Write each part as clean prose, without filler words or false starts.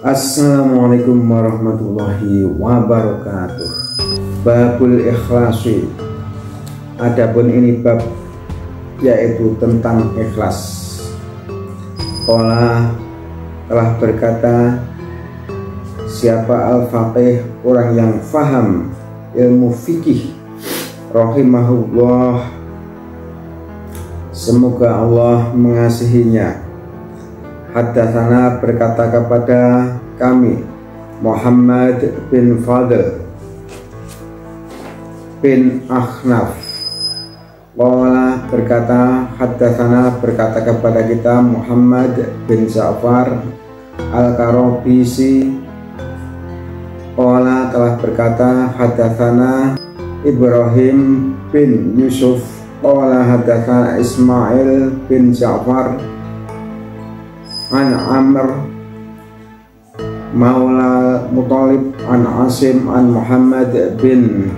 Assalamualaikum warahmatullahi wabarakatuh. Babul ikhlasi. Adapun ini bab yaitu tentang ikhlas. Qala telah berkata siapa al-faqih, orang yang faham ilmu fikih, rahimahullah, semoga Allah mengasihinya. Haddatsana berkata kepada kami Muhammad bin Fadl bin Akhnaf. Qala berkata haddatsana berkata kepada kita Muhammad bin Ja'far Al-Karabisi. Qala telah berkata haddatsana Ibrahim bin Yusuf. Qala haddatsana Ismail bin Ja'far an Amr Maula Muthalib an Asim an Muhammad bin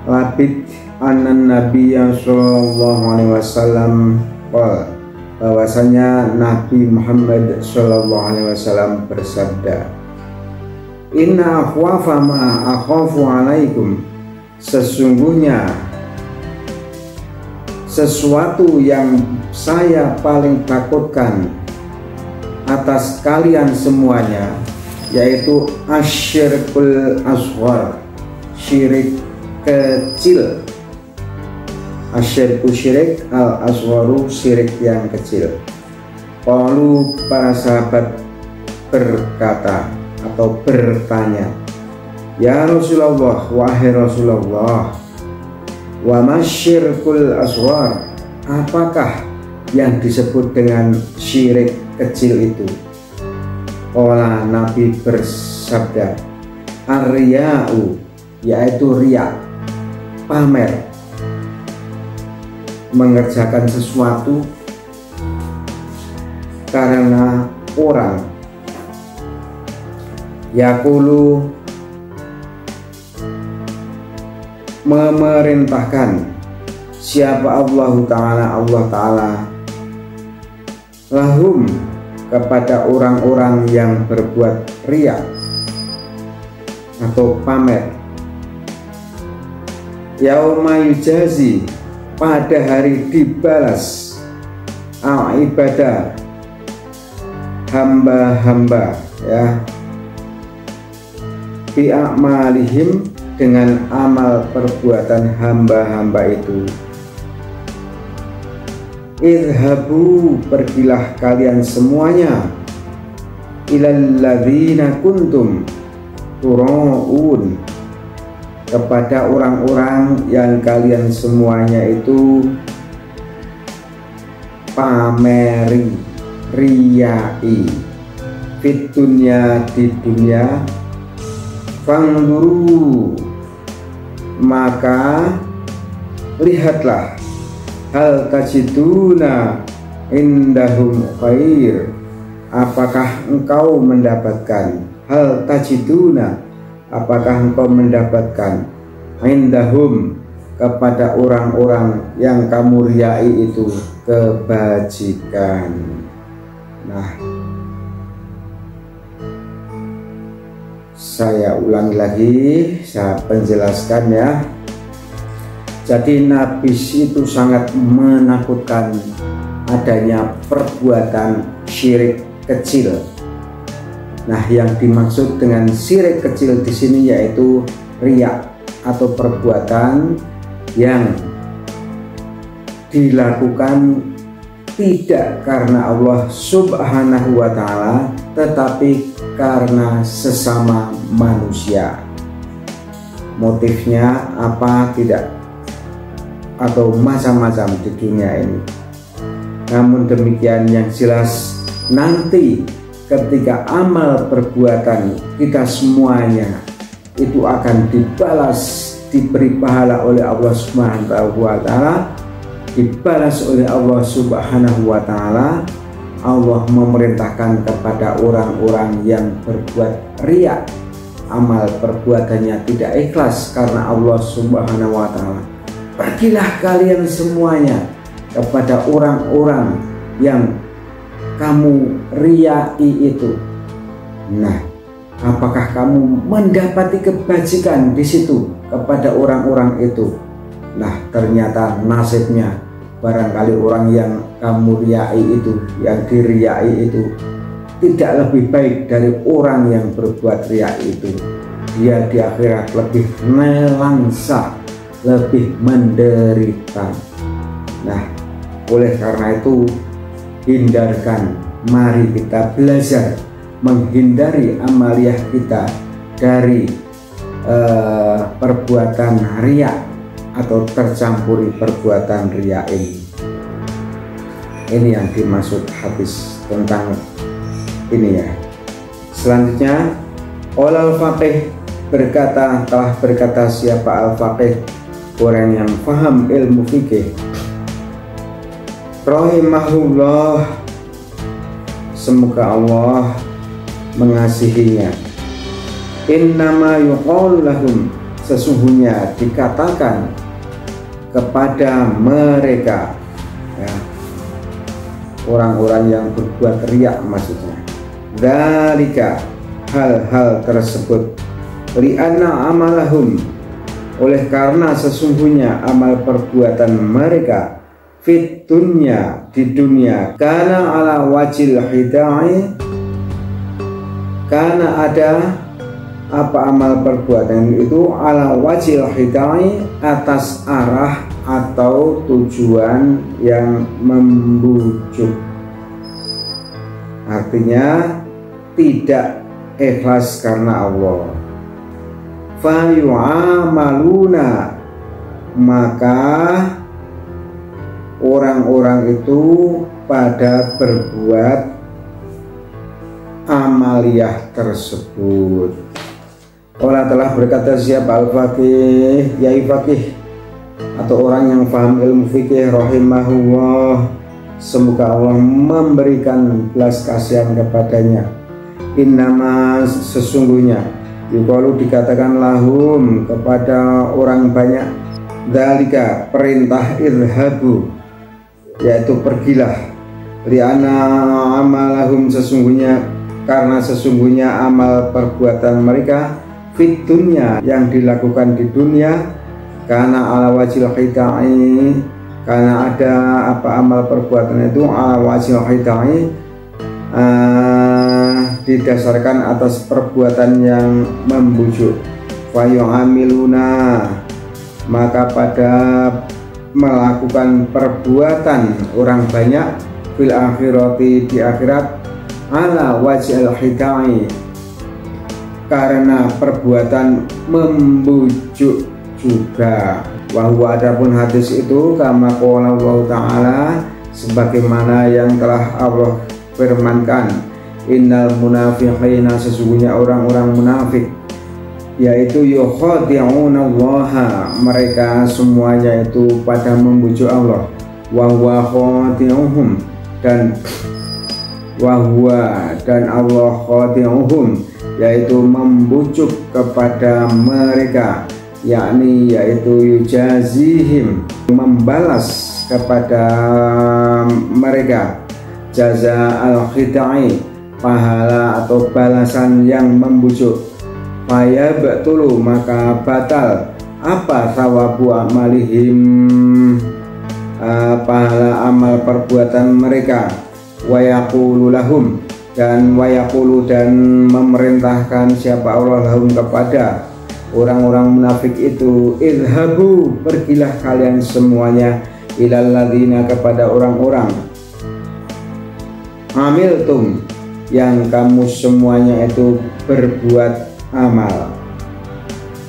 Labid anan Nabiya sallallahu alaihi wasallam bahwasanya Nabi Muhammad sallallahu alaihi wasallam bersabda, inna akhwafa ma akhafu alaikum, sesungguhnya sesuatu yang saya paling takutkan atas kalian semuanya yaitu asyirkul asghar, syirik kecil. Asyirku syirik, al asgharu syirik yang kecil. Qalu para sahabat berkata atau bertanya, ya Rasulullah, wahai Rasulullah, wa masyirkul asghar, apakah yang disebut dengan syirik kecil itu? Qala Nabi bersabda, ar-riya'u, yaitu riya, pamer, mengerjakan sesuatu karena orang. Yaqulu, memerintahkan siapa Allah Ta'ala lahum, kepada orang-orang yang berbuat riya atau pamer. Yauma yujazi, pada hari dibalas al ibadah, hamba-hamba, ya, bi a'malihim, dengan amal perbuatan hamba-hamba itu. Idhabu, pergilah kalian semuanya, ilal ladzina kuntum tura'un, kepada orang-orang yang kalian semuanya itu pameri, riyai, fit dunya, di dunia. Fangduru, maka lihatlah, hal tajiduna indahum khair, apakah engkau mendapatkan, hal tajiduna, apakah engkau mendapatkan, indahum, kepada orang-orang yang kamu riyai itu kebajikan. Nah, saya ulangi lagi, saya penjelaskan ya. Jadi Nabi itu sangat menakutkan adanya perbuatan syirik kecil. Nah, yang dimaksud dengan syirik kecil di sini yaitu riya atau perbuatan yang dilakukan tidak karena Allah Subhanahu wa Ta'ala, tetapi karena sesama manusia. Motifnya apa tidak, atau macam-macam di dunia ini. Namun demikian, yang jelas nanti ketika amal perbuatan kita semuanya itu akan dibalas, diberi pahala oleh Allah Subhanahu wa Ta'ala, dibalas oleh Allah Subhanahu wa Ta'ala. Allah memerintahkan kepada orang-orang yang berbuat riya, amal perbuatannya tidak ikhlas karena Allah Subhanahu wa Ta'ala, pergilah kalian semuanya kepada orang-orang yang kamu riyai itu. Nah, apakah kamu mendapati kebajikan di situ kepada orang-orang itu? Nah, ternyata nasibnya barangkali orang yang kamu riyai itu, yang diriyai itu tidak lebih baik dari orang yang berbuat riya itu. Dia di akhirat lebih nelangsa, lebih menderita. Nah, oleh karena itu hindarkan, mari kita belajar menghindari amaliyah kita dari perbuatan riya atau tercampuri perbuatan riya ini. Ini yang dimaksud hadis tentang ini ya. Selanjutnya, al-faqih telah berkata siapa al-faqih, orang yang paham ilmu fikih, rahimahullah, semoga Allah mengasihinya. Innama yuqalu lahum, sesungguhnya dikatakan kepada mereka, ya, orang-orang yang berbuat riya maksudnya, dzalika, hal-hal tersebut, li'anna amalahum, oleh karena sesungguhnya amal perbuatan mereka, fit dunya, di dunia, karena ala wajil hidayah, karena ada apa amal perbuatan itu ala wajil hidayah, atas arah atau tujuan yang membujuk, artinya tidak ikhlas karena Allah. Fayu'amaluna, maka orang-orang itu pada berbuat amaliyah tersebut. Allah telah berkata siapa al-faqih, yai faqih atau orang yang paham ilmu fikih, rahimahullah, semoga Allah memberikan belas kasihan kepadanya. Innama, sesungguhnya, yuqalu, dikatakan lahum, kepada orang banyak, dzalika, perintah, idhabu, yaitu pergilah, li'anna amalahum, sesungguhnya, karena sesungguhnya amal perbuatan mereka, fit dunya, yang dilakukan di dunia, karena ala wajil hidayah, karena ada apa amal perbuatan itu ala wajil hidayah, didasarkan atas perbuatan yang membujuk. Fayu'amiluna, maka pada melakukan perbuatan orang banyak, fil akhirati, di akhirat, ala wajil hidayah, karena perbuatan membujuk juga. Wahwa, adapun hadis itu, kama qala Allah Ta'ala, sebagaimana yang telah Allah firmankan, innal munafiqina, sesungguhnya orang-orang munafik, yaitu yukhadi'una Allah, mereka semuanya itu pada membujuk Allah, wa huwa khadi'uhum, dan wahwa, dan Allah khadi'uhum, yaitu membujuk kepada mereka, yakni yaitu yujazihim, membalas kepada mereka, jaza al-khidai, pahala atau balasan yang membujuk. Faya batulu, maka batal apa sawabu amalihim, pahala amal perbuatan mereka. Wayaqulu lahum, dan wayaqulu, dan memerintahkan siapa Allah lahum, kepada orang-orang munafik itu, idhabu, pergilah kalian semuanya, ilal ladzina, kepada orang-orang, amiltum, yang kamu semuanya itu berbuat amal,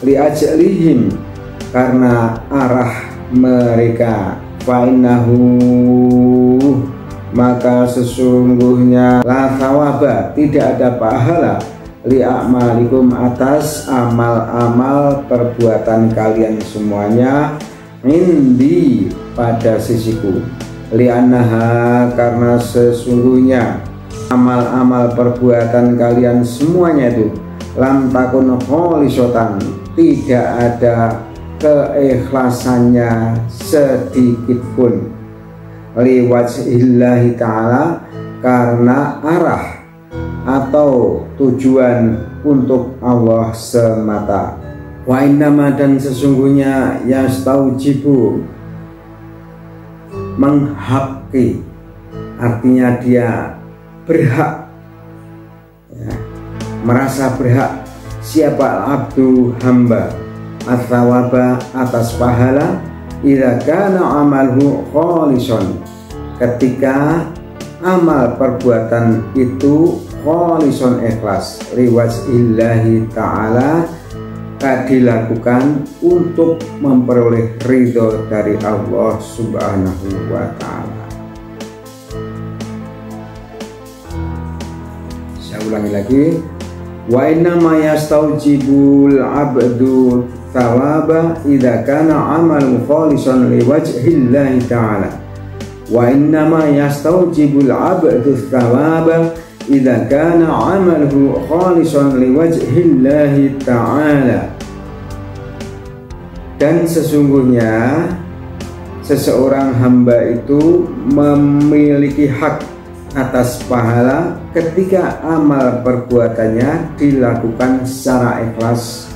li'ajlihim, karena arah mereka, fa'innahu, maka sesungguhnya, la thawaba, tidak ada pahala, li'amalikum, atas amal-amal perbuatan kalian semuanya, indi, pada sisiku, li'annaha, karena sesungguhnya amal-amal perbuatan kalian semuanya itu, lam takun kholisotan, tidak ada keikhlasannya sedikit pun, liwajhillahi ta'ala, karena arah atau tujuan untuk Allah semata. Wa innama, dan sesungguhnya yastaujibu, menghaki, artinya dia berhak, ya, merasa berhak, siapa abdu hamba, at-thawaba, atas pahala, idza kana amalhu kholison, ketika amal perbuatan itu kholison, ikhlas, liwajhillahi ta'ala, dilakukan untuk memperoleh ridho dari Allah Subhanahu wa ta'ala. Saya ulangi lagi, wa inna ma yastaujibul abdu thawaba idza kana amalu khalisan liwajhillahi ta'ala. Wa inna ma yastaujibul abdu thawaba idza kana amaluhu khalisan liwajhillahi ta'ala. Dan sesungguhnya seseorang hamba itu memiliki hak atas pahala ketika amal perbuatannya dilakukan secara ikhlas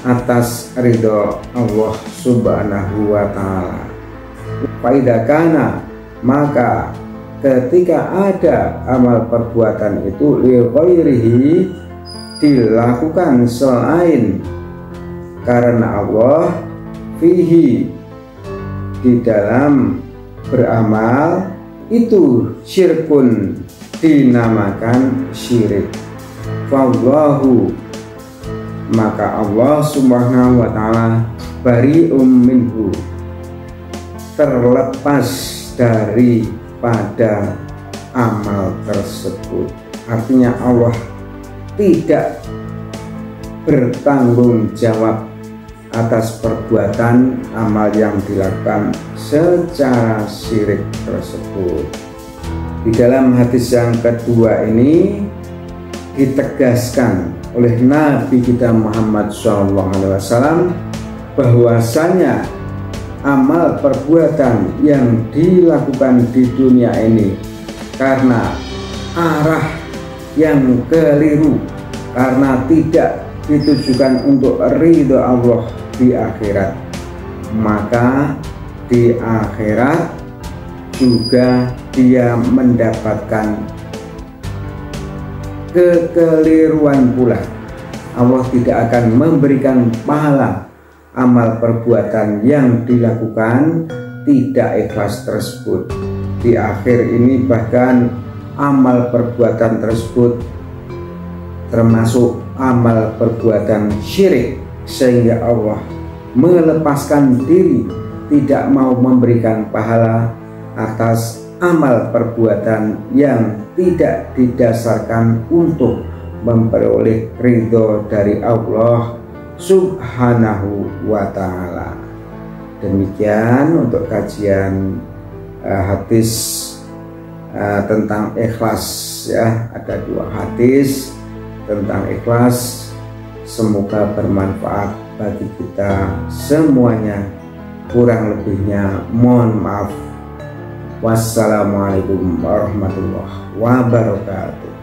atas ridho Allah Subhanahu wa ta'ala. Faidakana, maka ketika ada amal perbuatan itu li ghairihi, dilakukan selain karena Allah, fihi, di dalam beramal itu syirkun, dinamakan syirik. Fallahu, maka Allah Subhanahu wa ta'ala bari'um minhu, terlepas daripada amal tersebut. Artinya Allah tidak bertanggung jawab atas perbuatan amal yang dilakukan secara syirik tersebut. Di dalam hadis yang kedua ini ditegaskan oleh Nabi kita Muhammad SAW bahwasanya amal perbuatan yang dilakukan di dunia ini karena arah yang keliru, karena tidak ditujukan untuk ridho Allah di akhirat, maka di akhirat juga dia mendapatkan kekeliruan pula. Allah tidak akan memberikan pahala amal perbuatan yang dilakukan tidak ikhlas tersebut. Di akhir ini bahkan amal perbuatan tersebut termasuk amal perbuatan syirik, sehingga Allah melepaskan diri, tidak mau memberikan pahala atas amal perbuatan yang tidak didasarkan untuk memperoleh ridho dari Allah Subhanahu wa ta'ala. Demikian untuk kajian hadis tentang ikhlas, ya. Ada dua hadis tentang ikhlas. Semoga bermanfaat bagi kita semuanya. Kurang lebihnya mohon maaf. Wassalamualaikum warahmatullahi wabarakatuh.